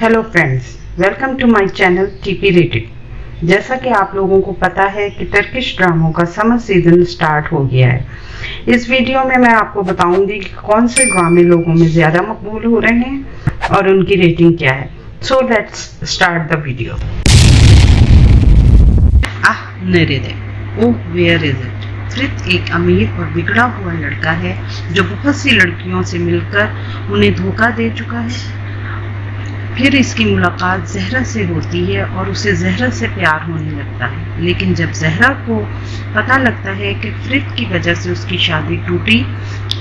Hello friends, welcome to my channel TP rated. जैसा कि आप लोगों को पता है कि टर्किश ड्रामों का समर सीजन स्टार्ट हो गया है। इस वीडियो में मैं आपको बताऊंगी कि कौन से ड्रामे लोगों में ज़्यादा मकबूल हो रहे हैं और उनकी रेटिंग क्या है। So let's start the video. नेरेदे, oh where is it. Frith एक अमीर और बिगड़ा हुआ लड़का है जो बहुत सी लड़कियों से मिलकर उन्हें धोखा दे चुका है। फिर इसकी मुलाकात जहरा से होती है और उसे जहरा से प्यार होने लगता है। लेकिन जब जहरा को पता लगता है कि फ्रिथ की वजह से उसकी शादी टूटी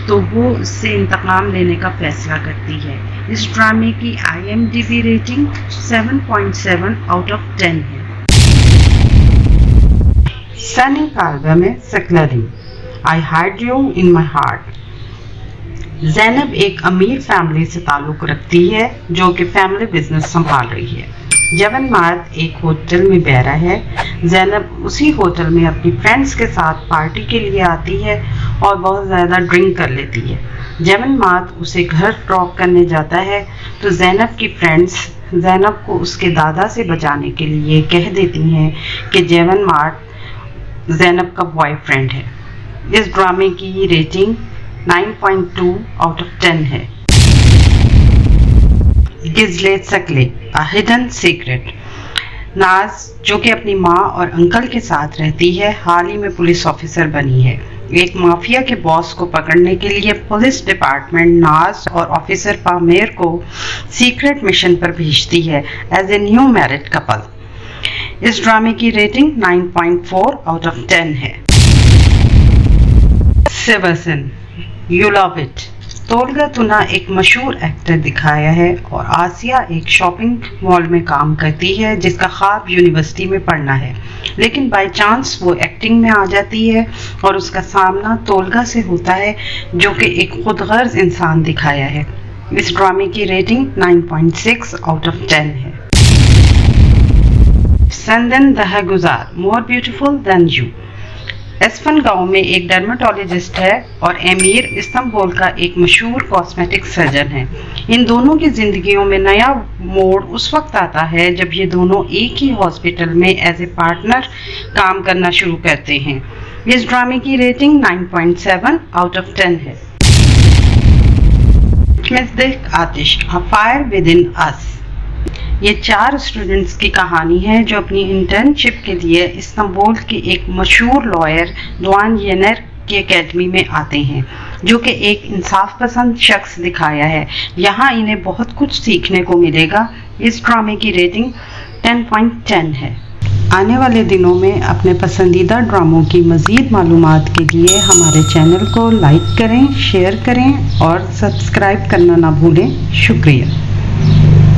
तो वो उससे इंतकाम लेने का फैसला करती है। इस ड्रामे की IMDb रेटिंग 7.7 आउट ऑफ 10 है। सनी कालवा में सकलरी, I hide you in my heart. Zainab एक अमीर फैमिली से ताल्लुक़ रखती है जो कि फैमिली बिजनेस संभाल रही है। जवन मार्द एक होटल में बैरा है। ज़ैनब उसी होटल में अपनी फ्रेंड्स के साथ पार्टी के लिए आती है और बहुत ज़्यादा ड्रिंक कर लेती है। जवन मार्द उसे घर ड्रॉप करने जाता है तो ज़ैनब की फ्रेंड्स ज़ैनब को उसके दादा से बचाने के लिए कह देती हैं कि जवन मार्द ज़ैनब का बॉयफ्रेंड है। इस ड्रामे की रेटिंग 9.2 आउट ऑफ 10 है। गिज़ले सकले, अ हिडन सीक्रेट। नाज जो कि अपनी माँ और अंकल के साथ रहती है, हाल ही में पुलिस ऑफिसर बनी है। एक माफिया के बॉस को पकड़ने के लिए पुलिस डिपार्टमेंट नाज और ऑफिसर पामेर को सीक्रेट मिशन पर भेजती है as a new married couple. इस ड्रामे की रेटिंग 9.4 आउट ऑफ 10 है। सेबसन, you love it. Tolga Tuna एक मशहूर एक्टर दिखाया है और आसिया एक शॉपिंग मॉल में काम करती है जिसका ख्वाब यूनिवर्सिटी में पढ़ना है। लेकिन बाय चांस वो एक्टिंग में आ जाती है और उसका सामना तोल्गा से होता है जो कि एक खुदगर्ज इंसान दिखाया है। इस ड्रामे की रेटिंग 9.6 आउट ऑफ 10 है। संदन दहगुजार, मोर ब्यूटीफुल देन यू। एस्फन गांव में एक डर्मेटोलॉजिस्ट है और एमीर इस्तांबुल का एक मशहूर कॉस्मेटिक सर्जन है। इन दोनों की जिंदगियों में नया मोड़ उस वक्त आता है जब ये दोनों एक ही हॉस्पिटल में एज ए पार्टनर काम करना शुरू करते हैं। इस ड्रामे की रेटिंग 9.7 आउट ऑफ 10 है। मिस्दिक आतिश, अ फायर विद इन अस। ये 4 स्टूडेंट्स की कहानी है जो अपनी इंटर्नशिप के लिए इस्तांबुल के एक मशहूर लॉयर दुआन येनर की एकेडमी में आते हैं जो कि एक इंसाफ पसंद शख्स दिखाया है। यहाँ इन्हें बहुत कुछ सीखने को मिलेगा। इस ड्रामे की रेटिंग 10.10 है। आने वाले दिनों में अपने पसंदीदा ड्रामों की मज़ीद मालूमात के लिए हमारे चैनल को लाइक करें, शेयर करें और सब्सक्राइब करना ना भूलें। शुक्रिया।